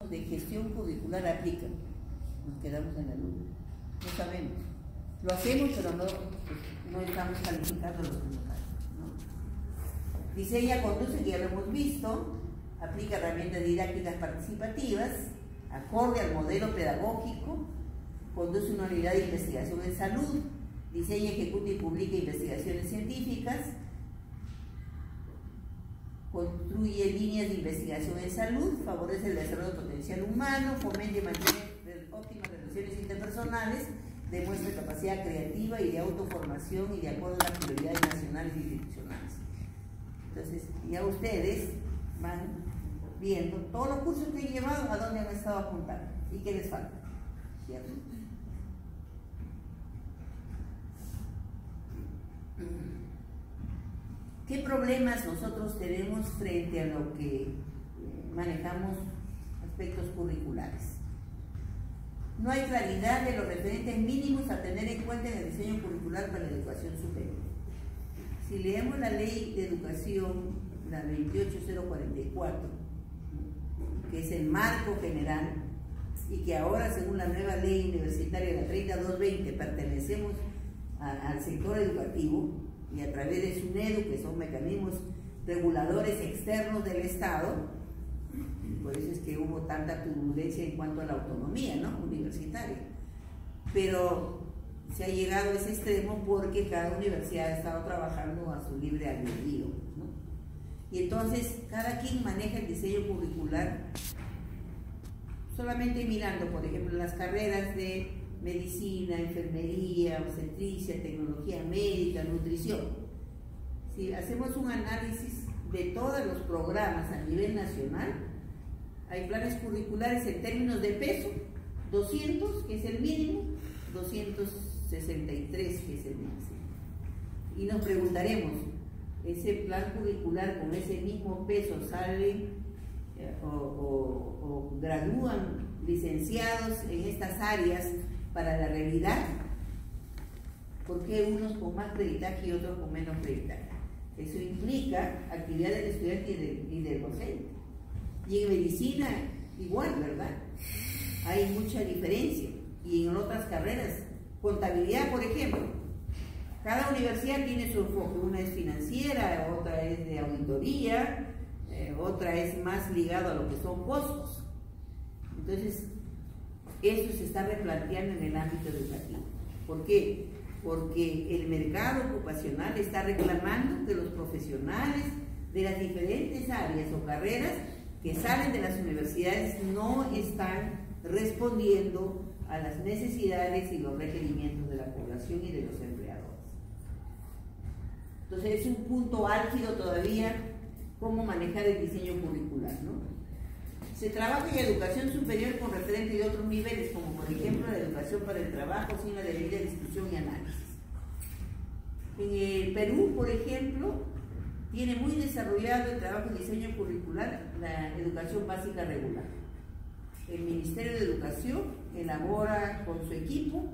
de gestión curricular aplican? Nos quedamos en la luna. No sabemos. Lo hacemos, pero no estamos calificando los convocados, ¿no? Diseña, conduce, que ya lo hemos visto. Aplica herramientas didácticas participativas, acorde al modelo pedagógico. Conduce una unidad de investigación en salud. Diseña, ejecuta y publica investigaciones científicas. Construye líneas de investigación en salud, favorece el desarrollo potencial humano, fomenta y mantiene óptimas relaciones interpersonales, demuestra capacidad creativa y de autoformación y de acuerdo a las prioridades nacionales e institucionales. Entonces, ya ustedes van viendo todos los cursos que han llevado, a dónde han estado apuntando y qué les falta, ¿cierto? ¿Qué problemas nosotros tenemos frente a lo que manejamos aspectos curriculares? No hay claridad de los referentes mínimos a tener en cuenta en el diseño curricular para la educación superior. Si leemos la Ley de Educación, la 28044, que es el marco general, y que ahora, según la nueva ley universitaria, la 30220, pertenecemos al sector educativo, y a través de SUNEDU, que son mecanismos reguladores externos del Estado, por eso es que hubo tanta turbulencia en cuanto a la autonomía, ¿no?, universitaria. Pero se ha llegado a ese extremo porque cada universidad ha estado trabajando a su libre albedrío, ¿no? Y entonces cada quien maneja el diseño curricular solamente mirando, por ejemplo, las carreras de medicina, enfermería, obstetricia, tecnología médica, nutrición. Si hacemos un análisis de todos los programas a nivel nacional, hay planes curriculares en términos de peso, 200, que es el mínimo, 263, que es el máximo. Y nos preguntaremos, ¿ese plan curricular con ese mismo peso sale o gradúan licenciados en estas áreas para la realidad? ¿Por qué unos con más creditaje y otros con menos creditaje? Eso implica actividad del estudiante y del docente. Y en medicina igual, ¿verdad? Hay mucha diferencia. Y en otras carreras, contabilidad, por ejemplo, cada universidad tiene su enfoque. Una es financiera, otra es de auditoría, otra es más ligado a lo que son costos. Entonces, eso se está replanteando en el ámbito educativo. ¿Por qué? Porque el mercado ocupacional está reclamando que los profesionales de las diferentes áreas o carreras que salen de las universidades no están respondiendo a las necesidades y los requerimientos de la población y de los empleadores. Entonces es un punto álgido todavía cómo manejar el diseño curricular, ¿no? Se trabaja en educación superior con referente de otros niveles, como por ejemplo la educación para el trabajo sin la debida discusión y análisis. En el Perú, por ejemplo, tiene muy desarrollado el trabajo de diseño curricular la educación básica regular. El Ministerio de Educación elabora con su equipo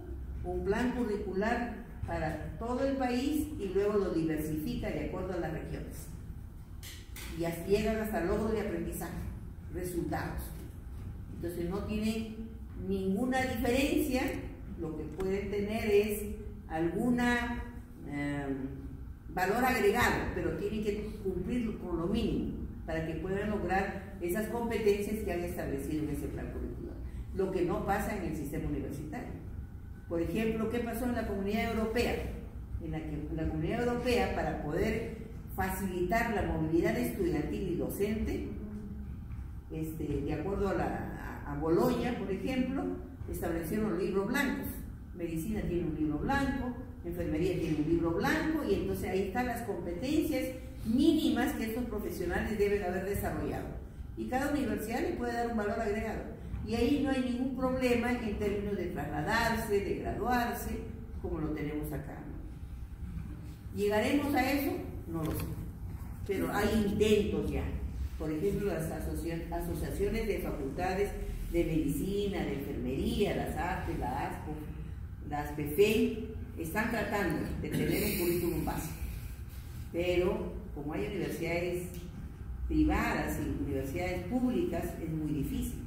un plan curricular para todo el país y luego lo diversifica de acuerdo a las regiones. Y así llegan hasta logros de aprendizaje, resultados. Entonces no tienen ninguna diferencia, lo que pueden tener es alguna valor agregado, pero tienen que cumplir con lo mínimo para que puedan lograr esas competencias que han establecido en ese plan curricular. Lo que no pasa en el sistema universitario. Por ejemplo, ¿qué pasó en la Comunidad Europea? En la Comunidad Europea, para poder facilitar la movilidad estudiantil y docente, de acuerdo a Bolonia, por ejemplo, establecieron los libros blancos. Medicina tiene un libro blanco, enfermería tiene un libro blanco, y entonces ahí están las competencias mínimas que estos profesionales deben haber desarrollado. Y cada universidad le puede dar un valor agregado. Y ahí no hay ningún problema en términos de trasladarse, de graduarse, como lo tenemos acá. ¿Llegaremos a eso? No lo sé. Pero hay intentos ya. Por ejemplo, las asociaciones de facultades de medicina, de enfermería, las AFE, la ASPO, las PFEI, están tratando de tener un currículum básico. Pero como hay universidades privadas y universidades públicas, es muy difícil.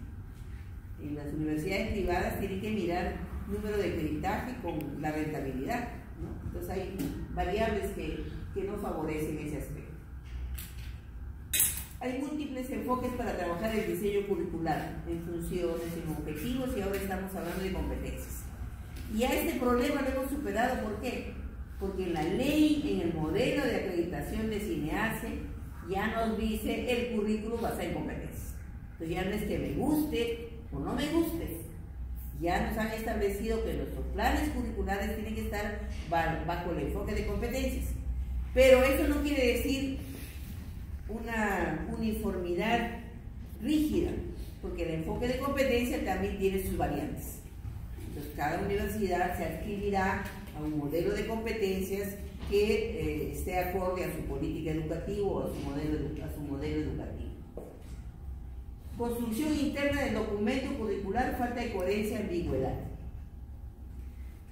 universidades privadas tienen que mirar número de peritaje con la rentabilidad, ¿no? Entonces hay variables que no favorecen ese aspecto. Hay múltiples enfoques para trabajar el diseño curricular en funciones, en objetivos, y ahora estamos hablando de competencias. Y a este problema lo hemos superado, ¿por qué? Porque la ley, en el modelo de acreditación de CINEACE, ya nos dice el currículo basado en competencias. Entonces ya no es que me guste o no me guste, ya nos han establecido que nuestros planes curriculares tienen que estar bajo el enfoque de competencias. Pero eso no quiere decir una uniformidad rígida, porque el enfoque de competencia también tiene sus variantes. Entonces cada universidad se adscribirá a un modelo de competencias que esté acorde a su política educativa o a su modelo educativo. Construcción interna del documento curricular, falta de coherencia, ambigüedad.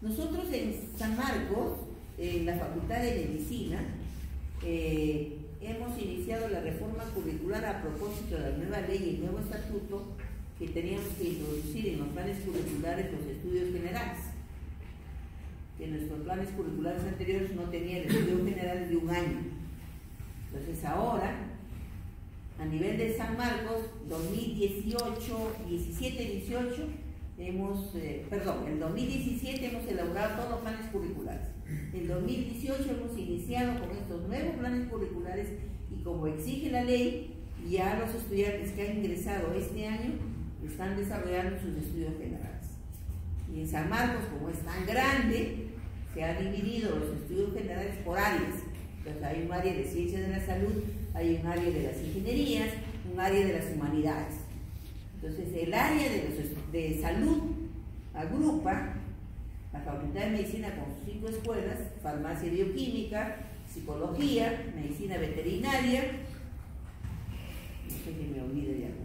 Nosotros en San Marcos, en la Facultad de Medicina, hemos iniciado la reforma curricular a propósito de la nueva ley y el nuevo estatuto, que teníamos que introducir en los planes curriculares los estudios generales. Que en nuestros planes curriculares anteriores no tenían el estudio general de un año. Entonces ahora, a nivel de San Marcos, 17-18, en 2017 hemos elaborado todos los planes curriculares. En 2018 hemos iniciado con estos nuevos planes curriculares y como exige la ley, ya los estudiantes que han ingresado este año están desarrollando sus estudios generales. Y en San Marcos, como es tan grande, se han dividido los estudios generales por áreas. Entonces hay un área de ciencias de la salud, hay un área de las ingenierías, un área de las humanidades. Entonces el área de salud agrupa la Facultad de Medicina con sus 5 escuelas: farmacia bioquímica, psicología, medicina veterinaria, no sé que me olvide de algo.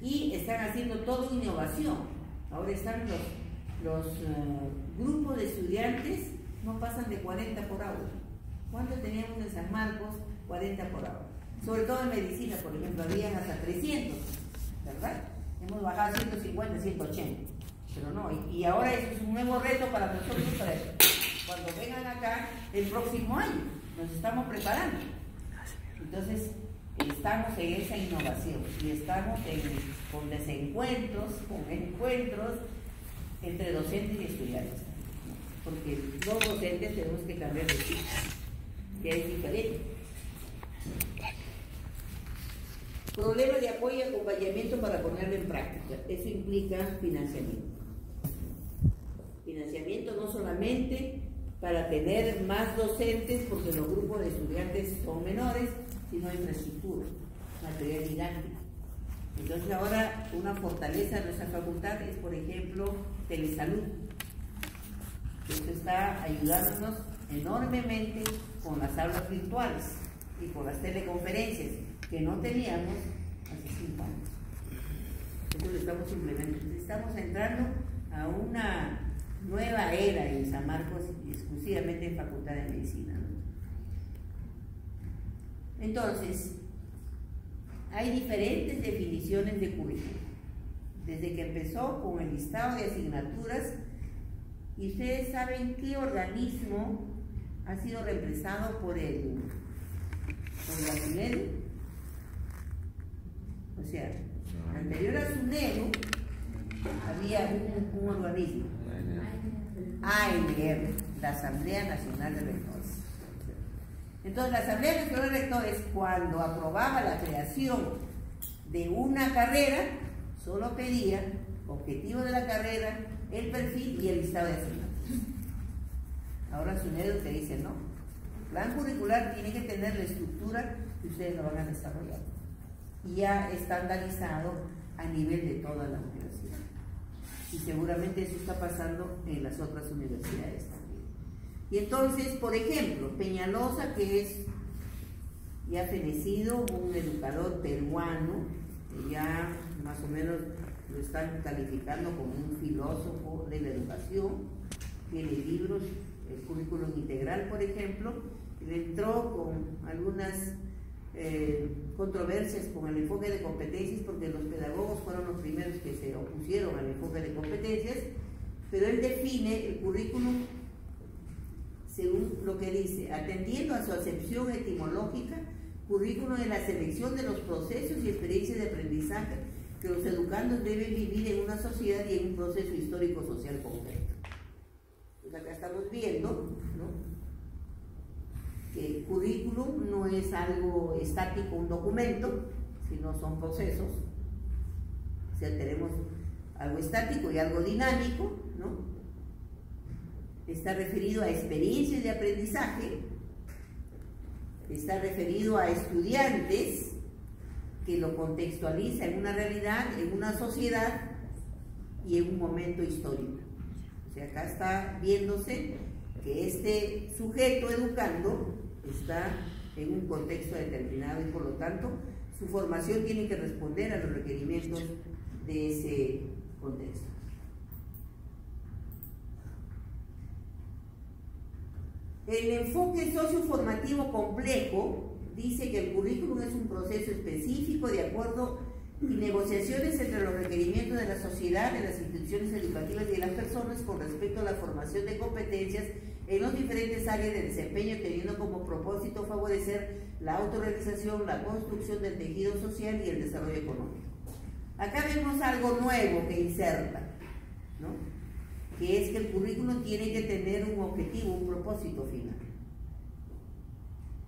Y están haciendo todo innovación. Ahora están los grupos de estudiantes, no pasan de 40 por aula. ¿Cuánto teníamos en San Marcos? 40 por aula. Sobre todo en medicina, por ejemplo, habían hasta 300, ¿verdad? Hemos bajado a 150, 180. Pero no, y ahora eso es un nuevo reto para nosotros, para cuando vengan acá el próximo año. Nos estamos preparando. Entonces, estamos en esa innovación y estamos con desencuentros, con encuentros entre docentes y estudiantes. Porque los docentes tenemos que cambiar de chip, que es diferente. Problema de apoyo y acompañamiento para ponerlo en práctica. Eso implica financiamiento. Financiamiento no solamente para tener más docentes, porque los grupos de estudiantes son menores, sino infraestructura, material didáctico. Entonces ahora una fortaleza de nuestra facultad es, por ejemplo, telesalud. Esto está ayudándonos enormemente con las aulas virtuales y con las teleconferencias que no teníamos hace 5 años. Eso lo estamos implementando. Estamos entrando a una nueva era en San Marcos, exclusivamente en Facultad de Medicina, ¿no? Entonces, hay diferentes definiciones de currículum. Desde que empezó con el listado de asignaturas, y ustedes saben qué organismo ha sido reemplazado por la SUNEDU. O sea, anterior a SUNEDU había un organismo, ANR, la Asamblea Nacional de Rectores. Entonces, la Asamblea Nacional de Rectores, cuando aprobaba la creación de una carrera, solo pedía objetivo de la carrera, el perfil y el listado de asignaturas. Ahora SUNEDU te dice no. El plan curricular tiene que tener la estructura que ustedes lo van a desarrollar. Y ya estandarizado a nivel de toda la universidad. Y seguramente eso está pasando en las otras universidades también. Y entonces, por ejemplo, Peñalosa, que es ya fenecido, un educador peruano, que ya más o menos lo están calificando como un filósofo de la educación, tiene libros, el currículum integral, por ejemplo, le entró con algunas controversias con el enfoque de competencias, porque los pedagogos fueron los primeros que se opusieron pusieron al enfoque de competencias, pero él define el currículum según lo que dice, atendiendo a su acepción etimológica, currículum es la selección de los procesos y experiencias de aprendizaje que los educandos deben vivir en una sociedad y en un proceso histórico-social concreto. Pues acá estamos viendo, ¿no?, que el currículum no es algo estático, un documento, sino son procesos. O sea, tenemos algo estático y algo dinámico, ¿no? Está referido a experiencias de aprendizaje, está referido a estudiantes que lo contextualiza en una realidad, en una sociedad y en un momento histórico. O sea, acá está viéndose que este sujeto educando está en un contexto determinado y por lo tanto su formación tiene que responder a los requerimientos de ese contexto. El enfoque socioformativo complejo dice que el currículum es un proceso específico de acuerdo y negociaciones entre los requerimientos de la sociedad, de las instituciones educativas y de las personas con respecto a la formación de competencias en las diferentes áreas de desempeño, teniendo como propósito favorecer la autorrealización, la construcción del tejido social y el desarrollo económico. Acá vemos algo nuevo que inserta, ¿no?, que es que el currículum tiene que tener un objetivo, un propósito final.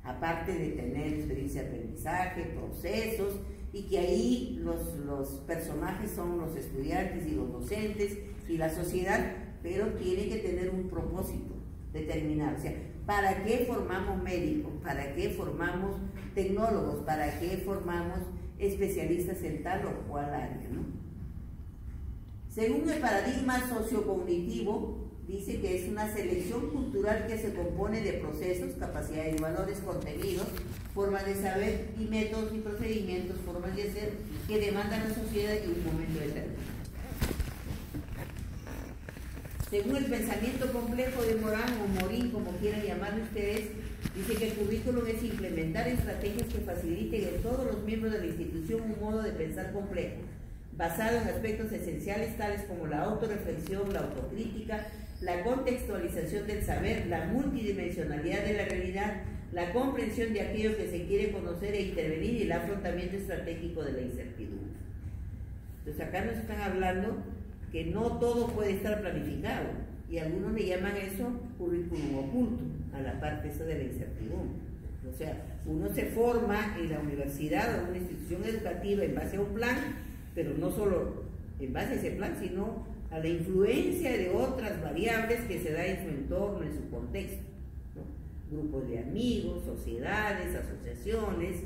Aparte de tener experiencia de aprendizaje, procesos, y que ahí los personajes son los estudiantes y los docentes y la sociedad, pero tiene que tener un propósito determinado. O sea, ¿para qué formamos médicos? ¿Para qué formamos tecnólogos? ¿Para qué formamos especialistas en tal o cual área, ¿no? Según el paradigma sociocognitivo, dice que es una selección cultural que se compone de procesos, capacidades y valores, contenidos, formas de saber y métodos y procedimientos, formas de hacer que demandan la sociedad en un momento determinado. Según el pensamiento complejo de Morán o Morín, como quieran llamarlo ustedes, dice que el currículum es implementar estrategias que faciliten en todos los miembros de la institución un modo de pensar complejo, basado en aspectos esenciales tales como la autorreflexión, la autocrítica, la contextualización del saber, la multidimensionalidad de la realidad, la comprensión de aquello que se quiere conocer e intervenir y el afrontamiento estratégico de la incertidumbre. Entonces acá nos están hablando que no todo puede estar planificado y algunos le llaman eso currículum oculto, a la parte esa de la incertidumbre. O sea, uno se forma en la universidad o en una institución educativa en base a un plan, pero no solo en base a ese plan, sino a la influencia de otras variables que se da en su entorno, en su contexto, ¿no? Grupos de amigos, sociedades, asociaciones,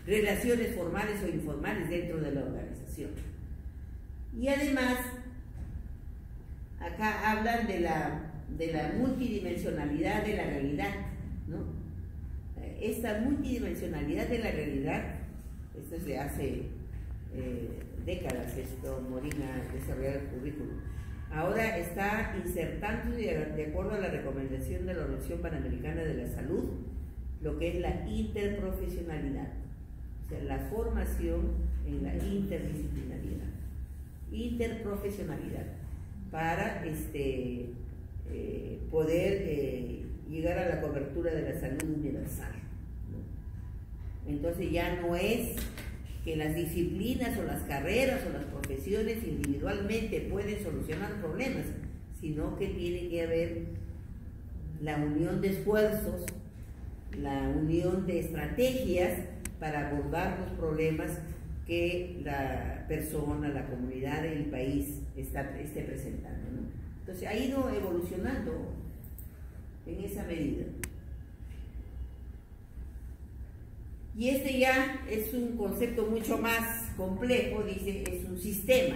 relaciones formales o informales dentro de la organización. Y además, acá hablan de la multidimensionalidad de la realidad, ¿no? Esta multidimensionalidad de la realidad, esto es de hace décadas, esto Morín ha desarrollado el currículum. Ahora está insertando, de acuerdo a la recomendación de la Organización Panamericana de la Salud, lo que es la interprofesionalidad, o sea, la formación en la interdisciplinaridad, interprofesionalidad, para poder llegar a la cobertura de la salud universal, ¿no? Entonces ya no es que las disciplinas o las carreras o las profesiones individualmente pueden solucionar problemas, sino que tiene que haber la unión de esfuerzos, la unión de estrategias para abordar los problemas que la persona, la comunidad, el país esté presentando, ¿no? Entonces ha ido evolucionando en esa medida. Y ya es un concepto mucho más complejo, dice, es un sistema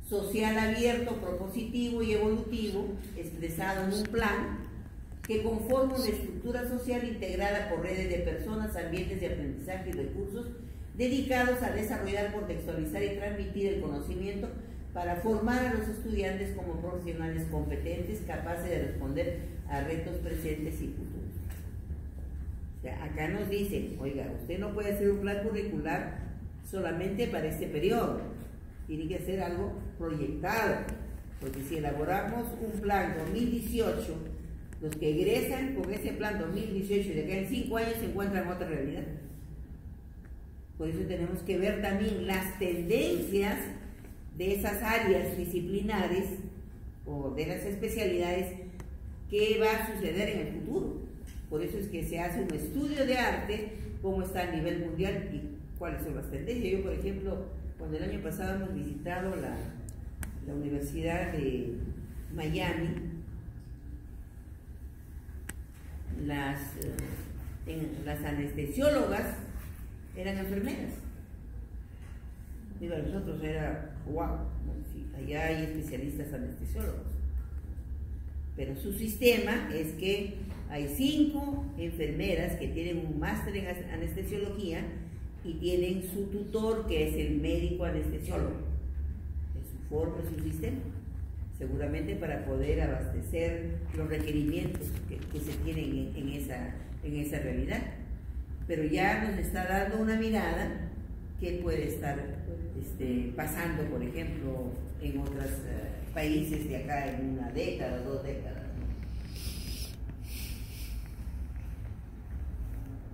social abierto, propositivo y evolutivo, expresado en un plan, que conforma una estructura social integrada por redes de personas, ambientes de aprendizaje y recursos dedicados a desarrollar, contextualizar y transmitir el conocimiento para formar a los estudiantes como profesionales competentes, capaces de responder a retos presentes y futuros. O sea, acá nos dicen, oiga, usted no puede hacer un plan curricular solamente para este periodo, tiene que ser algo proyectado, porque si elaboramos un plan 2018, los que egresan con ese plan 2018 y de acá en 5 años se encuentran otra realidad. Por eso tenemos que ver también las tendencias de esas áreas disciplinares o de las especialidades, qué va a suceder en el futuro. Por eso es que se hace un estudio de arte, cómo está a nivel mundial y cuáles son las tendencias. Yo, por ejemplo, cuando el año pasado hemos visitado la Universidad de Miami, las anestesiólogas eran enfermeras. Digo, nosotros era, wow, sí, allá hay especialistas anestesiólogos. Pero su sistema es que hay 5 enfermeras que tienen un máster en anestesiología y tienen su tutor, que es el médico anestesiólogo. Es su forma, es su sistema. Seguramente para poder abastecer los requerimientos que se tienen en esa realidad. Pero ya nos está dando una mirada que puede estar pasando, por ejemplo, en otros países de acá en una década o 2 décadas.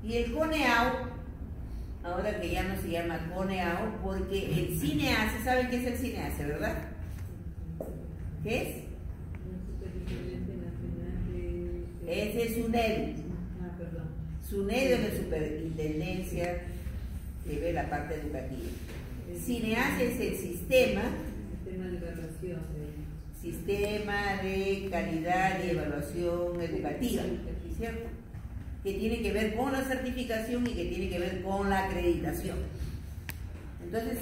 Y el CONEAU, ahora que ya no se llama CONEAU, porque el CINEACE, ¿saben qué es el CINEACE, verdad? ¿Qué es? Ese es SUNEDU. SUNEDU es la superintendencia que ve la parte educativa. CINEACE es el sistema de evaluación. Sistema de calidad y evaluación educativa, ¿cierto? Que tiene que ver con la certificación y que tiene que ver con la acreditación. Entonces,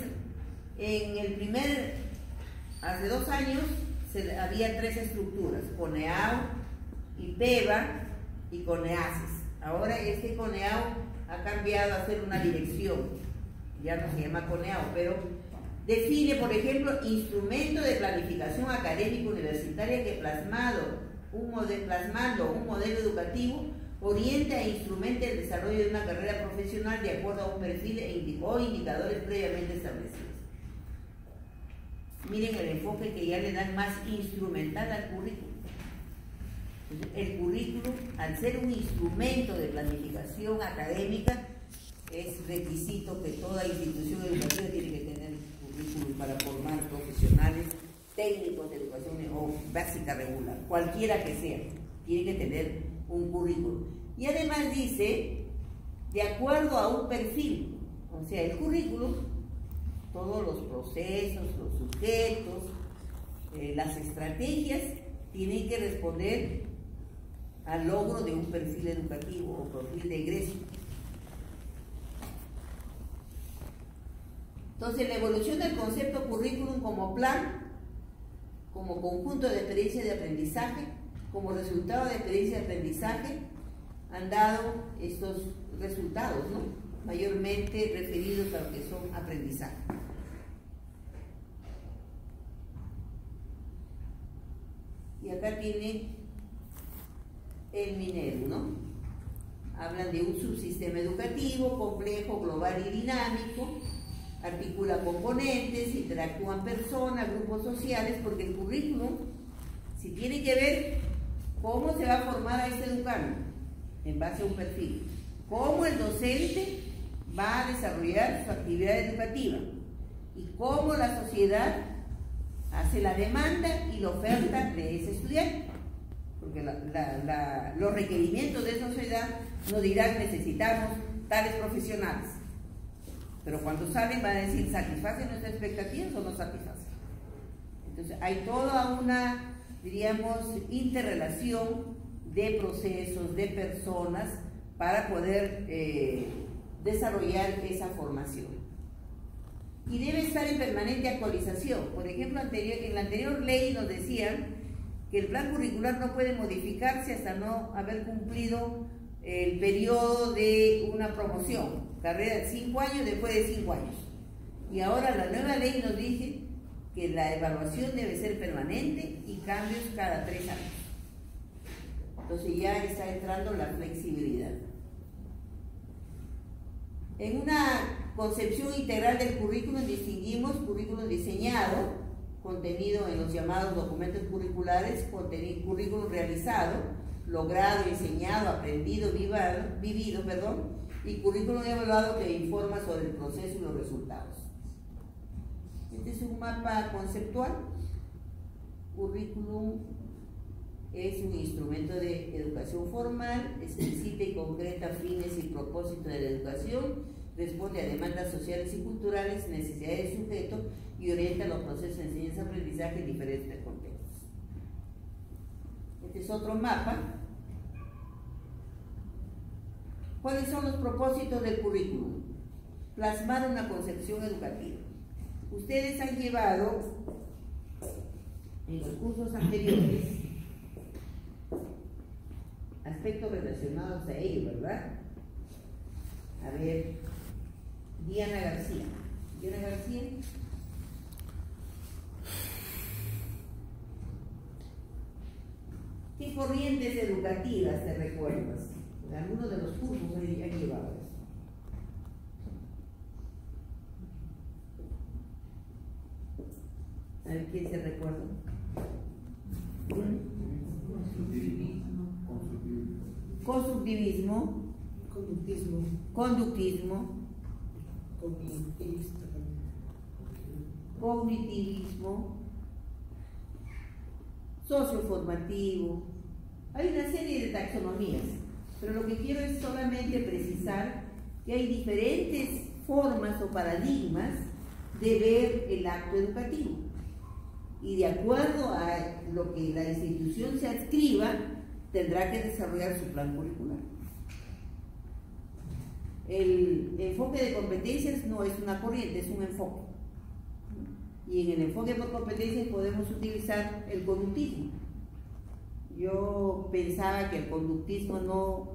hace 2 años había 3 estructuras: CONEAU, IPEVA y CONEACES. Ahora este CONEAU ha cambiado a ser una dirección, ya no se llama CONEAU, pero define, por ejemplo, instrumento de planificación académica universitaria que plasmando un modelo educativo orienta e instrumenta el desarrollo de una carrera profesional de acuerdo a un perfil o indicadores previamente establecidos. Miren el enfoque que ya le dan más instrumental al currículum. El currículum, al ser un instrumento de planificación académica, es requisito que toda institución educativa tiene que tener currículum para formar profesionales técnicos de educación o básica regular, cualquiera que sea, tiene que tener un currículum. Y además dice, de acuerdo a un perfil, o sea, el currículum, todos los procesos, los sujetos, las estrategias, tienen que responder al logro de un perfil educativo o perfil de egreso. Entonces, la evolución del concepto currículum como plan, como conjunto de experiencias de aprendizaje, como resultado de experiencia de aprendizaje, han dado estos resultados, ¿no? Mayormente referidos a lo que son aprendizaje. Y acá tiene el Minedu, ¿no? Hablan de un subsistema educativo complejo, global y dinámico, articula componentes, interactúan personas, grupos sociales, porque el currículum, si tiene que ver cómo se va a formar a este educando en base a un perfil, cómo el docente va a desarrollar su actividad educativa y cómo la sociedad hace la demanda y la oferta de ese estudiante, porque los requerimientos de esa sociedad nos dirán: necesitamos tales profesionales, pero cuando salen van a decir: ¿satisfacen nuestras expectativas o no satisfacen? Entonces hay toda una, diríamos, interrelación de procesos, de personas, para poder desarrollar esa formación. Y debe estar en permanente actualización. Por ejemplo, en la anterior ley nos decían que el plan curricular no puede modificarse hasta no haber cumplido el periodo de una promoción, carrera de 5 años después de 5 años. Y ahora la nueva ley nos dice que la evaluación debe ser permanente y cambios cada 3 años. Entonces ya está entrando la flexibilidad. En una concepción integral del currículum distinguimos currículum diseñado, contenido en los llamados documentos curriculares, currículum realizado, logrado, enseñado, aprendido, vivido, y currículum evaluado que informa sobre el proceso y los resultados. Este es un mapa conceptual. Currículum es un instrumento de educación formal, explicita y concreta fines y propósitos de la educación, responde a demandas sociales y culturales, necesidades del sujeto y orienta los procesos de enseñanza-aprendizaje en diferentes contextos. Este es otro mapa. ¿Cuáles son los propósitos del currículum? Plasmar una concepción educativa. Ustedes han llevado en los cursos anteriores aspectos relacionados a ello, ¿verdad? A ver, Diana García. Diana García. ¿Qué corrientes educativas te recuerdas? Algunos de los cursos han llevado eso. A ver, ¿quién se recuerda? Constructivismo. Conductismo. Cognitivismo. Socioformativo. Hay una serie de taxonomías, pero lo que quiero es solamente precisar que hay diferentes formas o paradigmas de ver el acto educativo. Y de acuerdo a lo que la institución se adscriba, tendrá que desarrollar su plan curricular. El enfoque de competencias no es una corriente, es un enfoque. Y en el enfoque por competencias podemos utilizar el conductismo. Yo pensaba que el conductismo no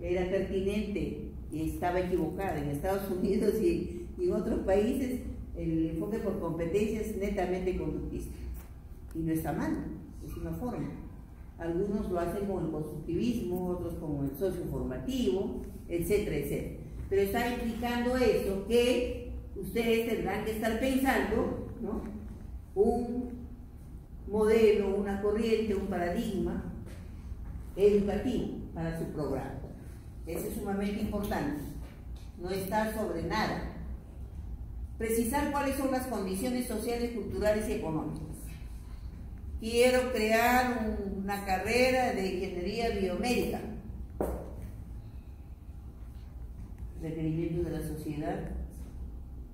era pertinente y estaba equivocada. En Estados Unidos y en otros países el enfoque por competencias es netamente conductista. Y no está mal, es una forma. Algunos lo hacen con el constructivismo, otros con el socioformativo, etcétera, etcétera. Pero está implicando eso que ustedes tendrán que estar pensando, ¿no? Un modelo, una corriente, un paradigma educativo para su programa. Eso es sumamente importante. No está sobre nada. Precisar cuáles son las condiciones sociales, culturales y económicas. Quiero crear una carrera de ingeniería biomédica. Requerimientos de la sociedad,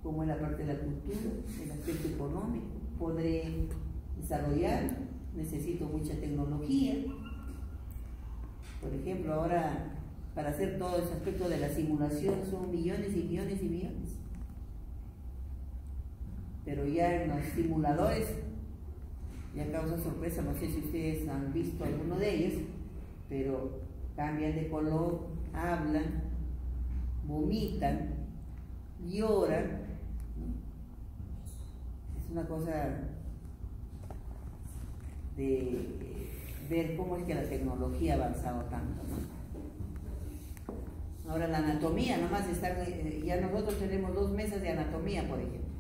como en la parte de la cultura, el aspecto económico. Podré desarrollar, necesito mucha tecnología. Por ejemplo, ahora para hacer todo ese aspecto de la simulación son millones y millones y millones. Pero ya en los simuladores, ya causa sorpresa, no sé si ustedes han visto alguno de ellos, pero cambian de color, hablan, vomitan, lloran, ¿no? Es una cosa de ver cómo es que la tecnología ha avanzado tanto, ¿no? Ahora la anatomía, nomás está, ya nosotros tenemos 2 mesas de anatomía, por ejemplo.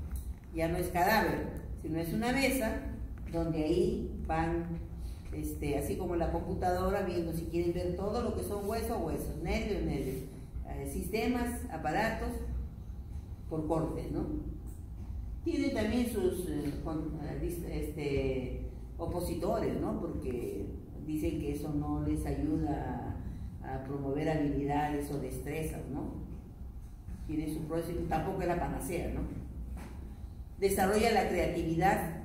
Ya no es cadáver, sino es una mesa donde ahí van, así como la computadora, viendo si quieren ver todo lo que son huesos, nervios, sistemas, aparatos, por cortes, ¿no? Tiene también sus opositores, ¿no? Porque dicen que eso no les ayuda a promover habilidades o destrezas, ¿no? Tiene su proceso, tampoco es la panacea, ¿no? Desarrolla la creatividad,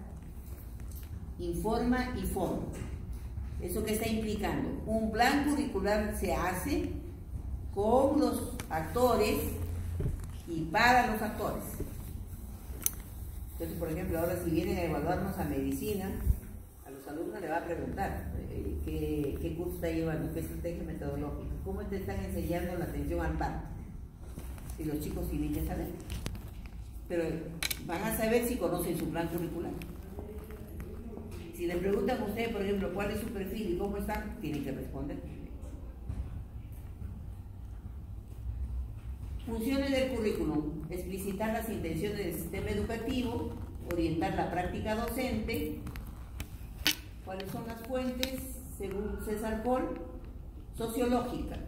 informa y forma. ¿Eso qué está implicando? Un plan curricular se hace con los actores y para los actores. Entonces, por ejemplo, ahora si vienen a evaluarnos a medicina, a los alumnos les va a preguntar qué curso está llevando, qué estrategia metodológica, cómo te están enseñando la atención al parto. Y los chicos tienen que saber. Pero van a saber si conocen su plan curricular. Si le preguntan a ustedes, por ejemplo, cuál es su perfil y cómo están, tienen que responder. Funciones del currículum: explicitar las intenciones del sistema educativo, orientar la práctica docente. ¿Cuáles son las fuentes? Según César Coll, sociológica.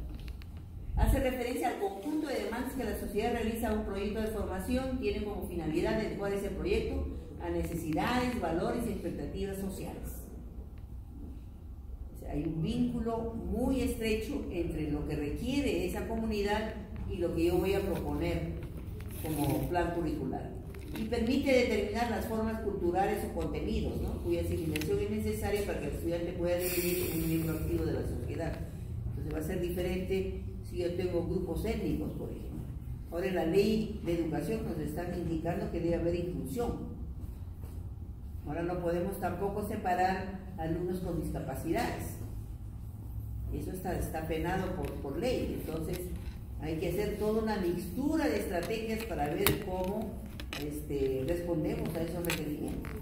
Hace referencia al conjunto de demandas que la sociedad realiza a un proyecto de formación, tiene como finalidad adecuar ese proyecto a necesidades, valores y expectativas sociales. O sea, hay un vínculo muy estrecho entre lo que requiere esa comunidad y lo que yo voy a proponer como plan curricular. Y permite determinar las formas culturales o contenidos, ¿no?, cuya asimilación es necesaria para que el estudiante pueda devenir un miembro activo de la sociedad. Entonces va a ser diferente si yo tengo grupos étnicos, por ejemplo. Ahora en la ley de educación nos están indicando que debe haber inclusión. Ahora no podemos tampoco separar alumnos con discapacidades. Eso está penado por ley. Entonces hay que hacer toda una mixtura de estrategias para ver cómo respondemos a esos requerimientos.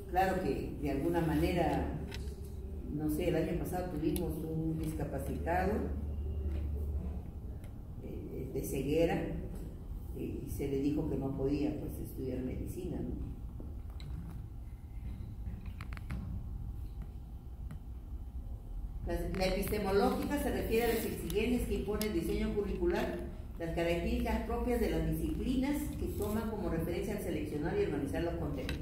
Claro que de alguna manera, no sé, el año pasado tuvimos un discapacitado de ceguera y se le dijo que no podía, pues, estudiar medicina, ¿no? La epistemológica se refiere a las exigencias que impone el diseño curricular, las características propias de las disciplinas que toman como referencia al seleccionar y organizar los contenidos.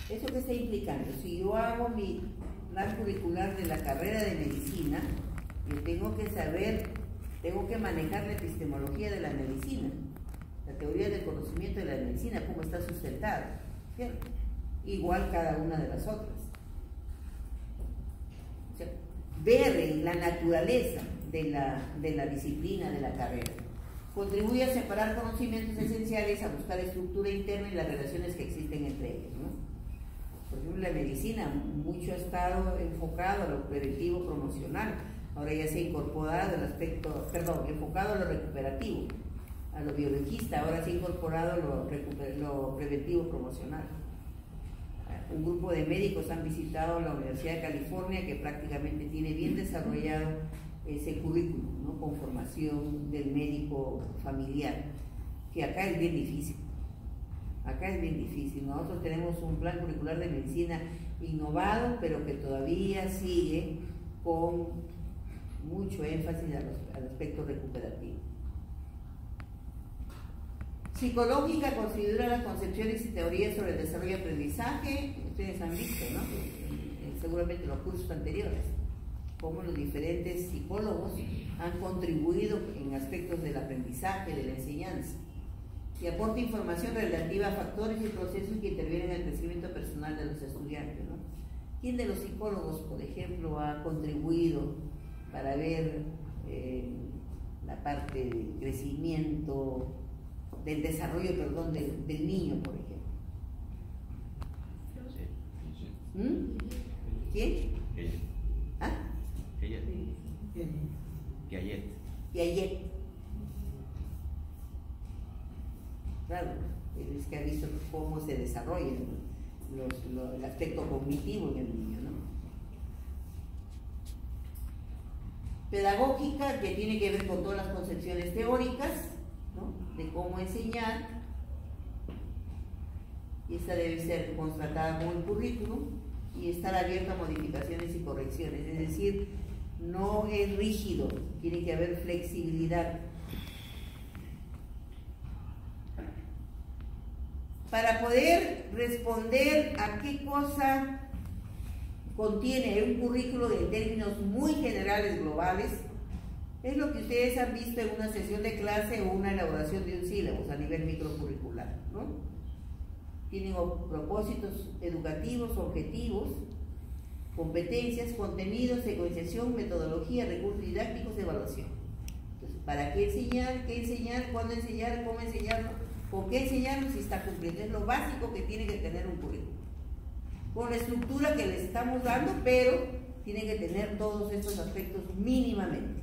¿Eso qué está implicando? Si yo hago mi plan curricular de la carrera de medicina, yo tengo que saber, tengo que manejar la epistemología de la medicina, la teoría del conocimiento de la medicina, cómo está sustentada, ¿cierto? Igual cada una de las otras. O sea, ver en la naturaleza de la disciplina, de la carrera. Contribuye a separar conocimientos esenciales, a buscar estructura interna y las relaciones que existen entre ellos, ¿no? Por ejemplo, la medicina mucho ha estado enfocado a lo preventivo promocional, ahora ya se ha incorporado el aspecto, enfocado a lo recuperativo, a lo biologista, ahora se ha incorporado lo preventivo promocional. Un grupo de médicos han visitado la Universidad de California, que prácticamente tiene bien desarrollado ese currículum, ¿no?, con formación del médico familiar, que acá es bien difícil. Acá es bien difícil. Nosotros tenemos un plan curricular de medicina innovado, pero que todavía sigue con mucho énfasis al aspecto recuperativo. Psicológica considera las concepciones y teorías sobre el desarrollo y aprendizaje. Ustedes han visto, ¿no?, seguramente en los cursos anteriores, cómo los diferentes psicólogos han contribuido en aspectos del aprendizaje, de la enseñanza, y aporta información relativa a factores y procesos que intervienen en el crecimiento personal de los estudiantes, ¿no? ¿Quién de los psicólogos, por ejemplo, ha contribuido para ver la parte del crecimiento, del desarrollo, del niño, por ejemplo? ¿Quién? Ella. ¿Ah? Ella. Piaget. Claro, es que ha visto cómo se desarrolla el aspecto cognitivo en el niño, ¿no? Pedagógica, que tiene que ver con todas las concepciones teóricas, ¿no?, de cómo enseñar, y esta debe ser constatada con el currículum y estar abierta a modificaciones y correcciones, es decir, no es rígido, tiene que haber flexibilidad. Para poder responder a qué cosa contiene un currículo en términos muy generales, globales, es lo que ustedes han visto en una sesión de clase o una elaboración de un sílabus a nivel microcurricular, ¿no? Tienen propósitos educativos, objetivos, competencias, contenidos, secuenciación, metodología, recursos didácticos, evaluación. Entonces, ¿para qué enseñar, cuándo enseñar, cómo enseñarlo, con qué enseñarlo si está cumpliendo? Es lo básico que tiene que tener un currículum, con la estructura que le estamos dando, pero tiene que tener todos estos aspectos mínimamente.